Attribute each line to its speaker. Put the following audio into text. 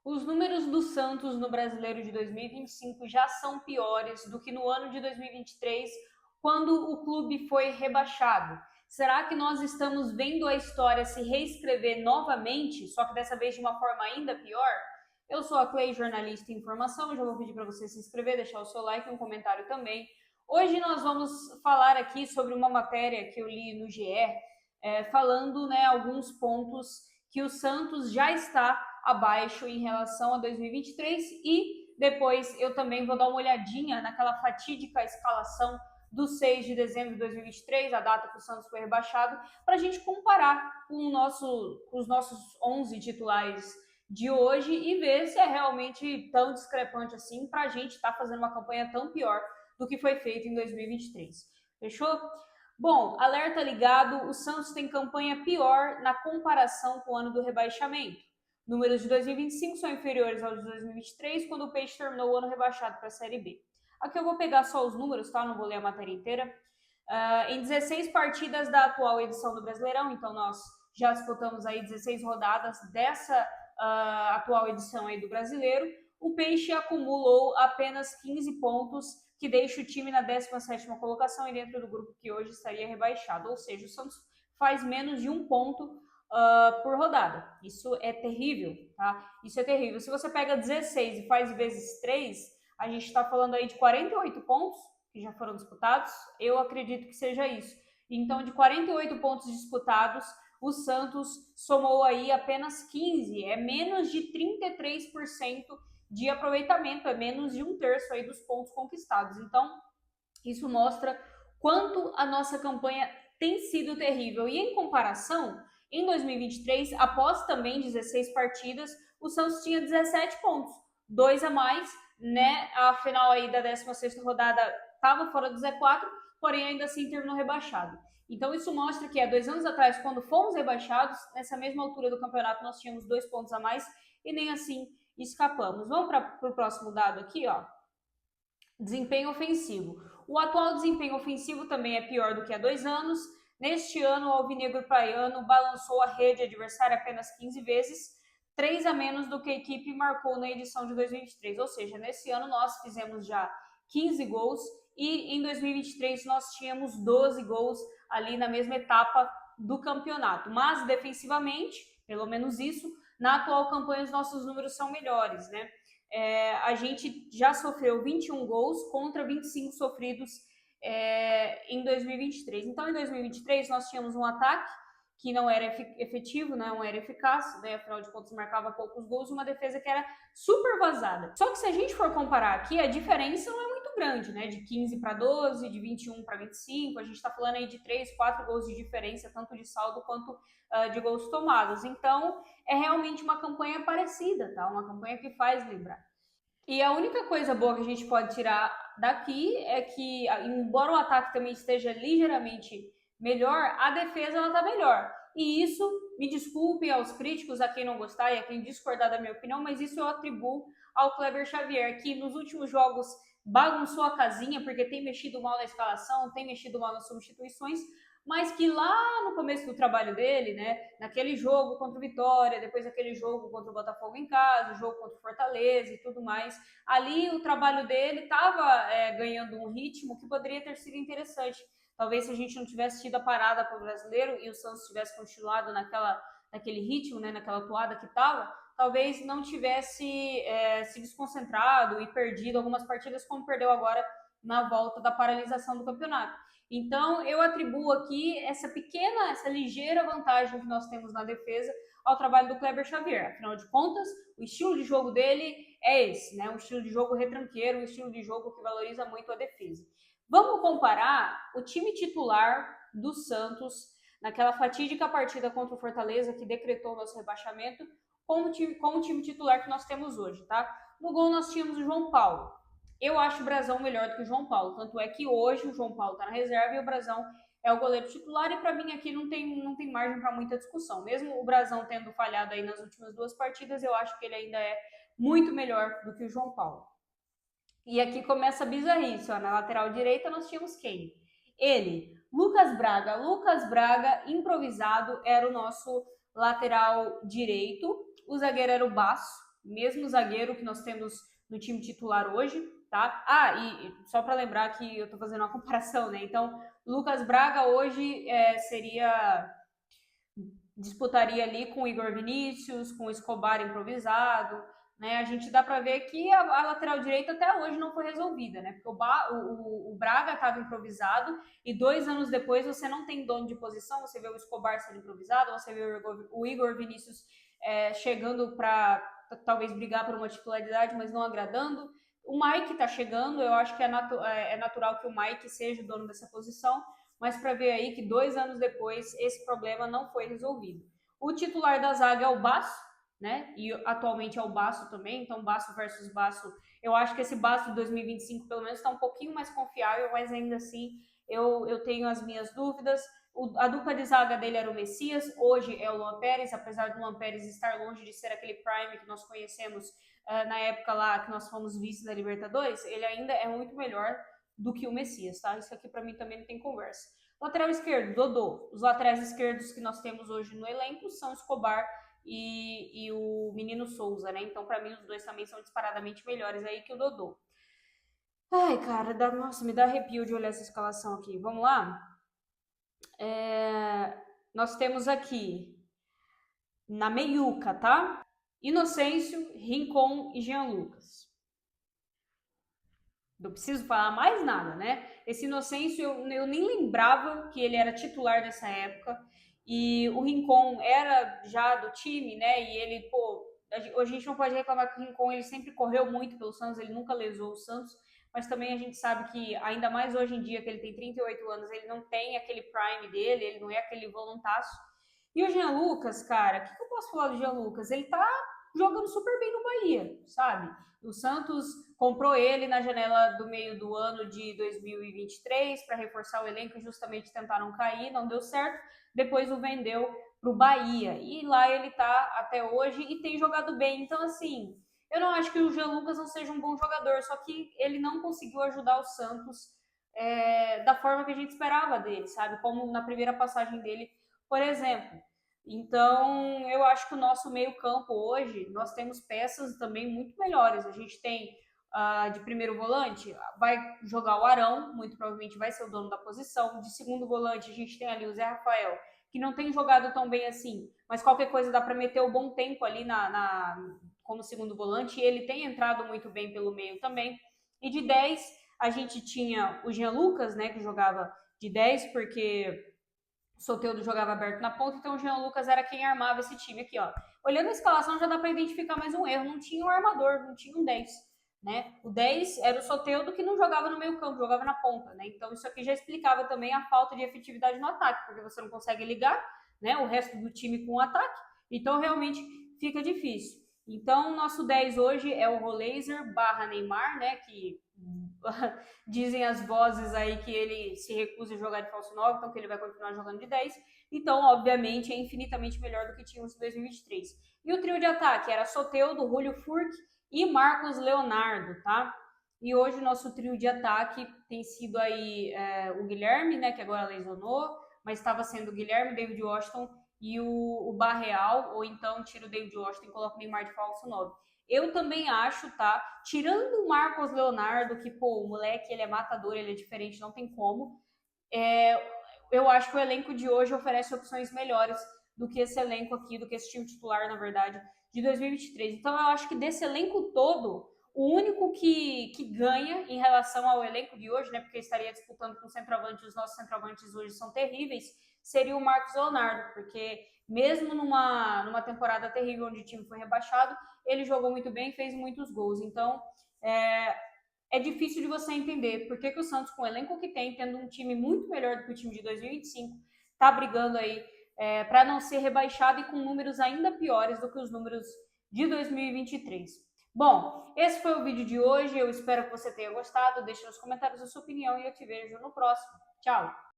Speaker 1: Os números do Santos no Brasileiro de 2025 já são piores do que no ano de 2023, quando o clube foi rebaixado. Será que nós estamos vendo a história se reescrever novamente, só que dessa vez de uma forma ainda pior? Eu sou a Clay, jornalista em informação, já vou pedir para você se inscrever, deixar o seu like e um comentário também. Hoje nós vamos falar aqui sobre uma matéria que eu li no GE, falando, né, alguns pontos que o Santos já está abaixo em relação a 2023 e depois eu também vou dar uma olhadinha naquela fatídica escalação do 6 de dezembro de 2023, a data que o Santos foi rebaixado, para a gente comparar com os nossos 11 titulares de hoje e ver se é realmente tão discrepante assim para a gente estar fazendo uma campanha tão pior do que foi feito em 2023. Fechou? Bom, alerta ligado, o Santos tem campanha pior na comparação com o ano do rebaixamento. Números de 2025 são inferiores aos de 2023, quando o Peixe terminou o ano rebaixado para a Série B. Aqui eu vou pegar só os números, tá? Não vou ler a matéria inteira. Em 16 partidas da atual edição do Brasileirão, então nós já disputamos aí 16 rodadas dessa atual edição aí do Brasileiro, o Peixe acumulou apenas 15 pontos, que deixa o time na 17ª colocação e dentro do grupo que hoje estaria rebaixado. Ou seja, o Santos faz menos de um ponto por rodada. Isso é terrível, tá? Isso é terrível. Se você pega 16 e faz vezes 3, a gente está falando aí de 48 pontos que já foram disputados. Eu acredito que seja isso. Então, de 48 pontos disputados, o Santos somou aí apenas 15, é menos de 33% de aproveitamento, é menos de um terço aí dos pontos conquistados. Então, isso mostra quanto a nossa campanha tem sido terrível. E em comparação, em 2023, após também 16 partidas, o Santos tinha 17 pontos, 2 a mais, né? A final aí da 16ª rodada estava fora do Z4, porém ainda assim terminou rebaixado. Então isso mostra que há 2 anos atrás, quando fomos rebaixados, nessa mesma altura do campeonato nós tínhamos 2 pontos a mais e nem assim escapamos. Vamos para o próximo dado aqui, ó. Desempenho ofensivo. O atual desempenho ofensivo também é pior do que há 2 anos. Neste ano, o alvinegro praiano balançou a rede adversária apenas 15 vezes, 3 a menos do que a equipe marcou na edição de 2023. Ou seja, nesse ano nós fizemos já 15 gols e em 2023 nós tínhamos 12 gols ali na mesma etapa do campeonato. Mas defensivamente, pelo menos isso, na atual campanha os nossos números são melhores, né? A gente já sofreu 21 gols contra 25 sofridos em 2023. Então, em 2023, nós tínhamos um ataque que não era efetivo, não era eficaz, né? Afinal de contas, marcava poucos gols, e uma defesa que era super vazada. Só que se a gente for comparar aqui, a diferença não é muito grande, né? De 15 para 12, de 21 para 25, a gente está falando aí de 3, 4 gols de diferença, tanto de saldo quanto de gols tomados. Então, é realmente uma campanha parecida, tá? Uma campanha que faz lembrar. E a única coisa boa que a gente pode tirar daqui é que, embora o ataque também esteja ligeiramente melhor, a defesa ela tá melhor. E isso, me desculpe aos críticos, a quem não gostar e a quem discordar da minha opinião, mas isso eu atribuo ao Kleber Xavier, que nos últimos jogos bagunçou a casinha porque tem mexido mal na escalação, tem mexido mal nas substituições, mas que lá no começo do trabalho dele, né, naquele jogo contra o Vitória, depois aquele jogo contra o Botafogo em casa, o jogo contra o Fortaleza e tudo mais, ali o trabalho dele estava ganhando um ritmo que poderia ter sido interessante. Talvez se a gente não tivesse tido a parada para o Brasileiro e o Santos tivesse continuado naquele ritmo, né, naquela toada que estava, talvez não tivesse se desconcentrado e perdido algumas partidas como perdeu agora na volta da paralisação do campeonato. Então, eu atribuo aqui essa ligeira vantagem que nós temos na defesa ao trabalho do Kleber Xavier. Afinal de contas, o estilo de jogo dele é esse, né? Um estilo de jogo retranqueiro, um estilo de jogo que valoriza muito a defesa. Vamos comparar o time titular do Santos naquela fatídica partida contra o Fortaleza que decretou o nosso rebaixamento com o time titular que nós temos hoje, tá? No gol nós tínhamos o João Paulo. Eu acho o Brazão melhor do que o João Paulo, tanto é que hoje o João Paulo está na reserva e o Brazão é o goleiro titular, e para mim aqui não tem margem para muita discussão. Mesmo o Brazão tendo falhado aí nas últimas 2 partidas, eu acho que ele ainda é muito melhor do que o João Paulo. E aqui começa a bizarrice, ó. Na lateral direita nós tínhamos quem? Ele, Lucas Braga. Lucas Braga, improvisado, era o nosso lateral direito. O zagueiro era o Baço. mesmo zagueiro que nós temos no time titular hoje, tá? E só para lembrar que eu tô fazendo uma comparação, né? Então, Lucas Braga hoje disputaria ali com o Igor Vinícius, com o Escobar improvisado, né? A gente dá para ver que a lateral direita até hoje não foi resolvida, né? Porque o Braga estava improvisado e 2 anos depois você não tem dono de posição, você vê o Escobar sendo improvisado, você vê o Igor Vinícius chegando para talvez brigar por uma titularidade, mas não agradando. O Mike está chegando, eu acho que é natural que o Mike seja o dono dessa posição, mas para ver aí que 2 anos depois esse problema não foi resolvido. O titular da zaga é o Basso, né? E atualmente é o Basso também, então Basso versus Basso. Eu acho que esse Basso de 2025 pelo menos está um pouquinho mais confiável, mas ainda assim eu tenho as minhas dúvidas. A dupla de zaga dele era o Messias, hoje é o Luan Pérez, apesar do Luan Pérez estar longe de ser aquele prime que nós conhecemos na época lá que nós fomos vice da Libertadores, ele ainda é muito melhor do que o Messias, tá? Isso aqui para mim também não tem conversa. Lateral esquerdo, Dodô. Os laterais esquerdos que nós temos hoje no elenco são Escobar e o Menino Souza, né? Então, para mim, os dois também são disparadamente melhores aí que o Dodô. Ai, cara, nossa, me dá arrepio de olhar essa escalação aqui. Vamos lá? Nós temos aqui na meiuca, tá? Inocêncio, Rincon e Jean Lucas. Não preciso falar mais nada, né? Esse Inocêncio, eu nem lembrava que ele era titular nessa época. E o Rincon era já do time, né? E ele, a gente não pode reclamar que o Rincon ele sempre correu muito pelo Santos, ele nunca lesou o Santos. Mas também a gente sabe que, ainda mais hoje em dia, que ele tem 38 anos, ele não tem aquele prime dele, ele não é aquele voluntaço. E o Jean Lucas, cara, o que eu posso falar do Jean Lucas? Ele tá jogando super bem no Bahia, sabe? O Santos comprou ele na janela do meio do ano de 2023 para reforçar o elenco e justamente tentar não cair, não deu certo. Depois o vendeu para o Bahia e lá ele está até hoje e tem jogado bem. Então, assim, eu não acho que o Jean Lucas não seja um bom jogador, só que ele não conseguiu ajudar o Santos da forma que a gente esperava dele, sabe? Como na primeira passagem dele, por exemplo. Então, eu acho que o nosso meio-campo hoje, nós temos peças também muito melhores. A gente tem de primeiro volante, vai jogar o Arão, muito provavelmente vai ser o dono da posição. De segundo volante, a gente tem ali o Zé Rafael, que não tem jogado tão bem assim, mas qualquer coisa dá para meter o bom tempo ali como segundo volante, e ele tem entrado muito bem pelo meio também. E de 10, a gente tinha o Jean Lucas, né, que jogava de 10, porque o Soteldo jogava aberto na ponta, então o Jean Lucas era quem armava esse time aqui, ó. Olhando a escalação já dá para identificar mais um erro, não tinha um armador, não tinha um 10, né? O 10 era o Soteldo que não jogava no meio campo, jogava na ponta, né? Então isso aqui já explicava também a falta de efetividade no ataque, porque você não consegue ligar, né, o resto do time com o ataque, então realmente fica difícil. Então, nosso 10 hoje é o Roleiser barra Neymar, né, que dizem as vozes aí que ele se recusa a jogar de falso 9, então que ele vai continuar jogando de 10. Então, obviamente, é infinitamente melhor do que tínhamos em 2023. E o trio de ataque era Soteldo, Julio Furch e Marcos Leonardo, tá? E hoje o nosso trio de ataque tem sido aí o Guilherme, né, que agora lesionou, mas estava sendo o Guilherme, David Washington e o Barreal, ou então tira o David Washington e coloca o Neymar de falso 9. Eu também acho, tá? Tirando o Marcos Leonardo, que, pô, o moleque, ele é matador, ele é diferente, não tem como. Eu acho que o elenco de hoje oferece opções melhores do que esse elenco aqui, do que esse time titular, na verdade, de 2023. Então, eu acho que desse elenco todo, o único que ganha em relação ao elenco de hoje, né? Porque estaria disputando com o centroavante, os nossos centroavantes hoje são terríveis, seria o Marcos Leonardo, porque mesmo numa temporada terrível onde o time foi rebaixado, ele jogou muito bem e fez muitos gols. Então, é difícil de você entender por que o Santos, com o elenco que tem, tendo um time muito melhor do que o time de 2025, tá brigando aí para não ser rebaixado e com números ainda piores do que os números de 2023. Bom, esse foi o vídeo de hoje. Eu espero que você tenha gostado. Deixe nos comentários a sua opinião e eu te vejo no próximo. Tchau!